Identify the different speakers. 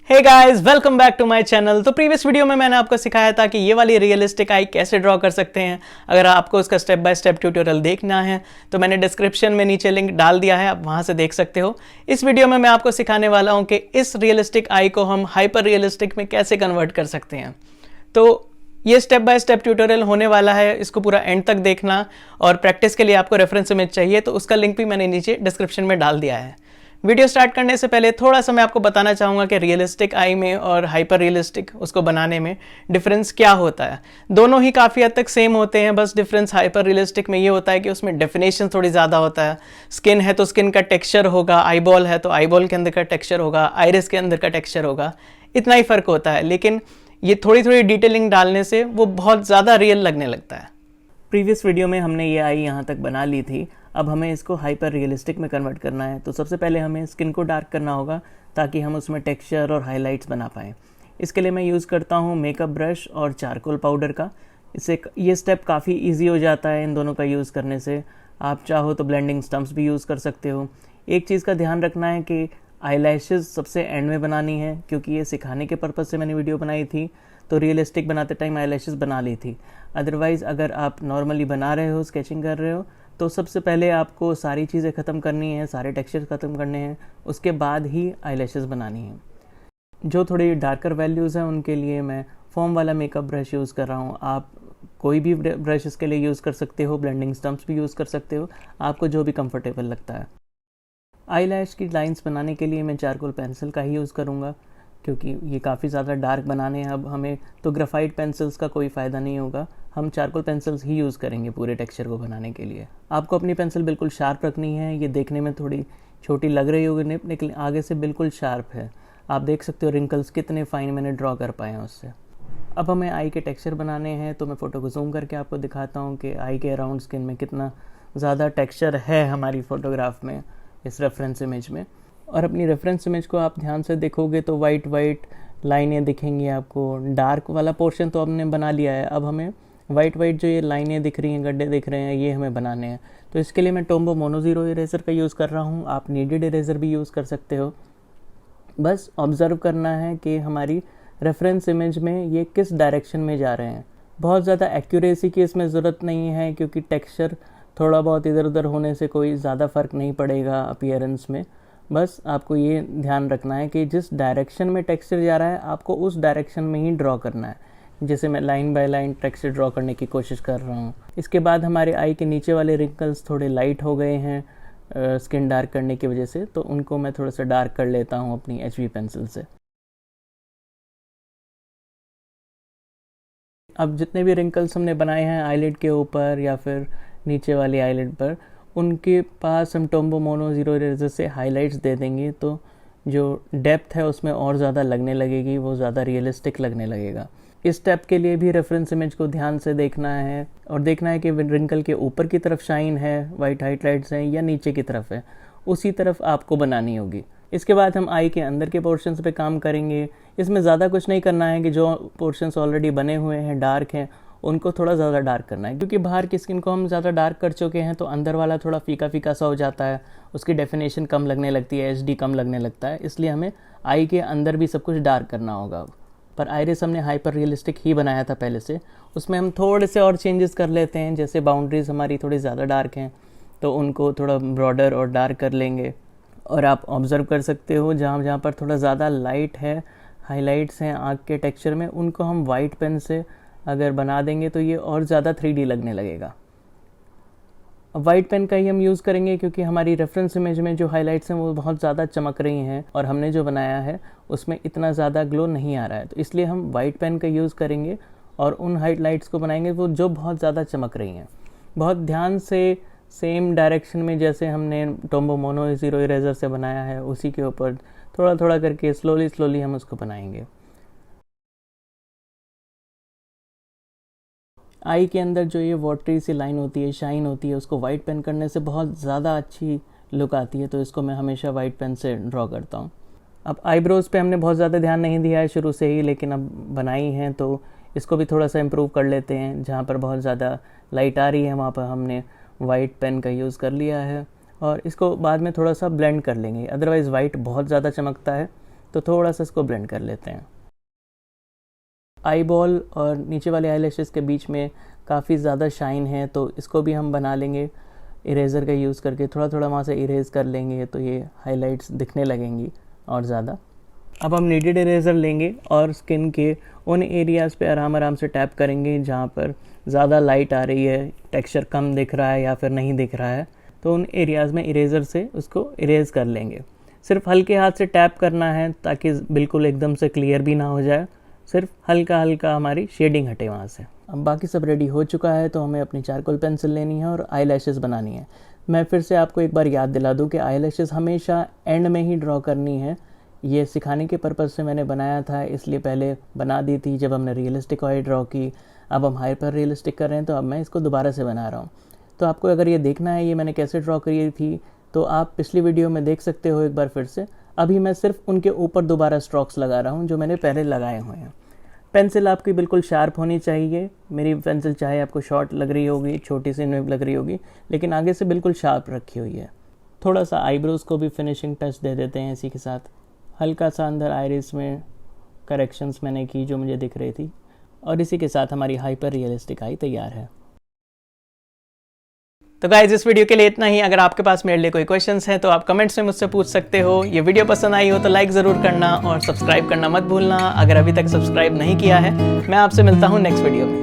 Speaker 1: Hey guys, welcome back to my channel. तो previous video में मैंने आपको सिखाया था कि ये वाली रियलिस्टिक आई कैसे ड्रॉ कर सकते हैं। अगर आपको उसका स्टेप बाय स्टेप ट्यूटोरियल देखना है तो मैंने डिस्क्रिप्शन में नीचे लिंक डाल दिया है, आप वहां से देख सकते हो। इस वीडियो में मैं आपको सिखाने वाला हूं कि इस रियलिस्टिक आई को हम हाइपर रियलिस्टिक में कैसे कन्वर्ट कर सकते हैं। तो ये स्टेप बाय स्टेप ट्यूटोरियल होने वाला है, इसको पूरा एंड तक देखना। और प्रैक्टिस के लिए आपको रेफरेंस इमेज चाहिए तो उसका लिंक भी मैंने नीचे डिस्क्रिप्शन में डाल दिया है। वीडियो स्टार्ट करने से पहले थोड़ा सा मैं आपको बताना चाहूँगा कि रियलिस्टिक आई में और हाइपर रियलिस्टिक उसको बनाने में डिफरेंस क्या होता है। दोनों ही काफ़ी हद तक सेम होते हैं, बस डिफरेंस हाइपर रियलिस्टिक में ये होता है कि उसमें डेफिनेशन थोड़ी ज़्यादा होता है। स्किन है तो स्किन का टेक्सचर होगा, आईबॉल है तो आईबॉल के अंदर का टेक्सचर होगा, आइरिस के अंदर का टेक्सचर होगा, इतना ही फ़र्क होता है। लेकिन ये थोड़ी थोड़ी डिटेलिंग डालने से वो बहुत ज़्यादा रियल लगने लगता है। प्रीवियस वीडियो में हमने ये आई यहाँ तक बना ली थी, अब हमें इसको हाइपर रियलिस्टिक में कन्वर्ट करना है। तो सबसे पहले हमें स्किन को डार्क करना होगा ताकि हम उसमें टेक्सचर और हाइलाइट्स बना पाएँ। इसके लिए मैं यूज़ करता हूँ मेकअप ब्रश और चारकोल पाउडर का। इससे ये स्टेप काफ़ी इजी हो जाता है इन दोनों का यूज़ करने से। आप चाहो तो ब्लेंडिंग स्टम्प्स भी यूज़ कर सकते हो। एक चीज़ का ध्यान रखना है कि आईलैशेज़ सबसे एंड में बनानी है, क्योंकि ये सिखाने के पर्पज़ से मैंने वीडियो बनाई थी, तो रियलिस्टिक बनाते टाइम आईलैशेज़ बना ली थी। अदरवाइज़ अगर आप नॉर्मली बना रहे हो, स्केचिंग कर रहे हो, तो सबसे पहले आपको सारी चीज़ें ख़त्म करनी है, सारे टेक्सचर ख़त्म करने हैं, उसके बाद ही आईलैशेज़ बनानी है। जो थोड़ी डार्कर वैल्यूज़ हैं उनके लिए मैं फोम वाला मेकअप ब्रश यूज़ कर रहा हूँ। आप कोई भी ब्रश इसके लिए यूज़ कर सकते हो, ब्लेंडिंग स्टम्प्स भी यूज़ कर सकते हो, आपको जो भी कंफर्टेबल लगता है। आईलैश की लाइंस बनाने के लिए मैं चारकोल पेंसिल का ही यूज़ करूँगा, क्योंकि ये काफ़ी ज़्यादा डार्क बनाने हैं अब हमें, तो ग्राफाइट पेंसिल्स का कोई फ़ायदा नहीं होगा। हम चारकोल पेंसिल्स ही यूज़ करेंगे पूरे टेक्सचर को बनाने के लिए। आपको अपनी पेंसिल बिल्कुल शार्प रखनी है। ये देखने में थोड़ी छोटी लग रही होगी निप, लेकिन आगे से बिल्कुल शार्प है। आप देख सकते हो रिंकल्स कितने फाइन मैंने ड्रॉ कर पाए हैं उससे। अब हमें आई के टेक्सचर बनाने हैं, तो मैं फ़ोटो को जूम करके आपको दिखाता हूँ कि आई के अराउंड स्किन में कितना ज़्यादा टेक्सचर है हमारी फ़ोटोग्राफ में, इस रेफरेंस इमेज में। और अपनी रेफरेंस इमेज को आप ध्यान से देखोगे तो वाइट वाइट लाइनें दिखेंगी आपको। डार्क वाला पोर्शन तो हमने बना लिया है, अब हमें वाइट वाइट जो ये लाइनें दिख रही हैं, गड्ढे दिख रहे हैं, ये हमें बनाने हैं। तो इसके लिए मैं टोम्बो मोनो ज़ीरो इरेज़र का यूज़ कर रहा हूँ। आप नीडेड इरेज़र भी यूज़ कर सकते हो। बस ऑब्ज़र्व करना है कि हमारी रेफरेंस इमेज में ये किस डायरेक्शन में जा रहे हैं। बहुत ज़्यादा एक्यूरेसी की इसमें ज़रूरत नहीं है, क्योंकि टेक्सचर थोड़ा बहुत इधर उधर होने से कोई ज़्यादा फ़र्क नहीं पड़ेगा अपीयरेंस में। बस आपको ये ध्यान रखना है कि जिस डायरेक्शन में टेक्सचर जा रहा है आपको उस डायरेक्शन में ही ड्रॉ करना है। जैसे मैं line by line texture draw करने की कोशिश कर रहा हूँ। इसके बाद हमारे आई के नीचे वाले रिंकल्स थोड़े लाइट हो गए हैं स्किन डार्क करने की वजह से, तो उनको मैं थोड़ा सा डार्क कर लेता हूँ अपनी HB पेंसिल से। अब जितने भी रिंकल्स हमने बनाए हैं आईलिड के ऊपर या फिर नीचे वाली आईलिड पर, उनके पास हम टोम्बो मोनो ज़ीरो इरेज़र से हाइलाइट्स दे देंगे, तो जो डेप्थ है उसमें और ज़्यादा लगने लगेगी, वो ज़्यादा रियलिस्टिक लगने लगेगा। इस स्टेप के लिए भी रेफरेंस इमेज को ध्यान से देखना है और देखना है कि रिंकल के ऊपर की तरफ शाइन है, वाइट हाइलाइट्स हैं, या नीचे की तरफ है, उसी तरफ आपको बनानी होगी। इसके बाद हम आई के अंदर के पोर्शंस पे काम करेंगे। इसमें ज़्यादा कुछ नहीं करना है कि जो पोर्शंस ऑलरेडी बने हुए हैं, डार्क हैं, उनको थोड़ा ज़्यादा डार्क करना है, क्योंकि बाहर की स्किन को हम ज़्यादा डार्क कर चुके हैं तो अंदर वाला थोड़ा फीका फीका सा हो जाता है, उसकी डेफिनेशन कम लगने लगती है, HD कम लगने लगता है। इसलिए हमें आई के अंदर भी सब कुछ डार्क करना होगा। पर आइरिस हमने हाइपर रियलिस्टिक ही बनाया था पहले से, उसमें हम थोड़े से और चेंजेस कर लेते हैं। जैसे बाउंड्रीज हमारी थोड़ी ज़्यादा डार्क हैं तो उनको थोड़ा ब्रॉडर और डार्क कर लेंगे। और आप ऑब्ज़र्व कर सकते हो जहाँ जहाँ पर थोड़ा ज़्यादा लाइट है, हाइलाइट्स हैं आँख के टेक्सचर में, उनको हम वाइट पेन से अगर बना देंगे तो ये और ज़्यादा 3D लगने लगेगा। अब वाइट पेन का ही हम यूज़ करेंगे, क्योंकि हमारी रेफरेंस इमेज में जो हाइलाइट्स हैं वो बहुत ज़्यादा चमक रही हैं और हमने जो बनाया है उसमें इतना ज़्यादा ग्लो नहीं आ रहा है, तो इसलिए हम वाइट पेन का यूज़ करेंगे और उन हाइलाइट्स को बनाएंगे वो जो बहुत ज़्यादा चमक रही हैं। बहुत ध्यान से सेम डायरेक्शन में जैसे हमने टोम्बो मोनो ज़ीरो इरेज़र से बनाया है, उसी के ऊपर थोड़ा थोड़ा करके स्लोली स्लोली हम उसको बनाएंगे। आई के अंदर जो ये वाटरी सी लाइन होती है, शाइन होती है, उसको वाइट पेन करने से बहुत ज़्यादा अच्छी लुक आती है, तो इसको मैं हमेशा वाइट पेन से ड्रॉ करता हूँ। अब आईब्रोज़ पे हमने बहुत ज़्यादा ध्यान नहीं दिया है शुरू से ही, लेकिन अब बनाई हैं तो इसको भी थोड़ा सा इम्प्रूव कर लेते हैं। जहाँ पर बहुत ज़्यादा लाइट आ रही है वहाँ पर हमने वाइट पेन का यूज़ कर लिया है और इसको बाद में थोड़ा सा ब्लेंड कर लेंगे। अदरवाइज़ वाइट बहुत ज़्यादा चमकता है, तो थोड़ा सा इसको ब्लेंड कर लेते हैं। आई बॉल और नीचे वाले आई लैशेस के बीच में काफ़ी ज़्यादा शाइन है, तो इसको भी हम बना लेंगे इरेज़र का यूज़ करके। थोड़ा थोड़ा वहाँ से इरेज कर लेंगे तो ये हाइलाइट्स दिखने लगेंगी और ज़्यादा। अब हम नीडेड इरेज़र लेंगे और स्किन के उन एरियाज़ पे आराम से टैप करेंगे जहाँ पर ज़्यादा लाइट आ रही है, टेक्सचर कम दिख रहा है या फिर नहीं दिख रहा है, तो उन एरियाज़ में इरेज़र से उसको इरेज़ कर लेंगे। सिर्फ हल्के हाथ से टैप करना है ताकि बिल्कुल एकदम से क्लियर भी ना हो जाए, सिर्फ हल्का हल्का हमारी शेडिंग हटे वहाँ से। अब बाकी सब रेडी हो चुका है, तो हमें अपनी चारकोल पेंसिल लेनी है और आई लैशेज़ बनानी है। मैं फिर से आपको एक बार याद दिला दूँ कि आई लैशेज़ हमेशा एंड में ही ड्रॉ करनी है। ये सिखाने के पर्पज़ से मैंने बनाया था, इसलिए पहले बना दी थी जब हमने रियलिस्टिक आई ड्रॉ की। अब हम हाइपर रियलिस्टिक कर रहे हैं, तो अब मैं इसको दोबारा से बना रहा हूँ। तो आपको अगर ये देखना है ये मैंने कैसे ड्रॉ करी थी, तो आप पिछली वीडियो में देख सकते हो एक बार फिर से। अभी मैं सिर्फ उनके ऊपर दोबारा स्ट्रोक्स लगा रहा हूँ जो मैंने पहले लगाए हुए हैं। पेंसिल आपकी बिल्कुल शार्प होनी चाहिए। मेरी पेंसिल चाहे आपको शॉर्ट लग रही होगी, छोटी सी निब लग रही होगी, लेकिन आगे से बिल्कुल शार्प रखी हुई है। थोड़ा सा आईब्रोज़ को भी फिनिशिंग टच दे देते हैं इसी के साथ। हल्का सा अंदर आइरिस में करेक्शंस मैंने की जो मुझे दिख रही थी, और इसी के साथ हमारी हाइपर रियलिस्टिक आई तैयार है। तो गाइज इस वीडियो के लिए इतना ही। अगर आपके पास मेरे लिए कोई क्वेश्चंस हैं तो आप कमेंट्स में मुझसे पूछ सकते हो। ये वीडियो पसंद आई हो तो लाइक ज़रूर करना और सब्सक्राइब करना मत भूलना अगर अभी तक सब्सक्राइब नहीं किया है। मैं आपसे मिलता हूँ नेक्स्ट वीडियो में।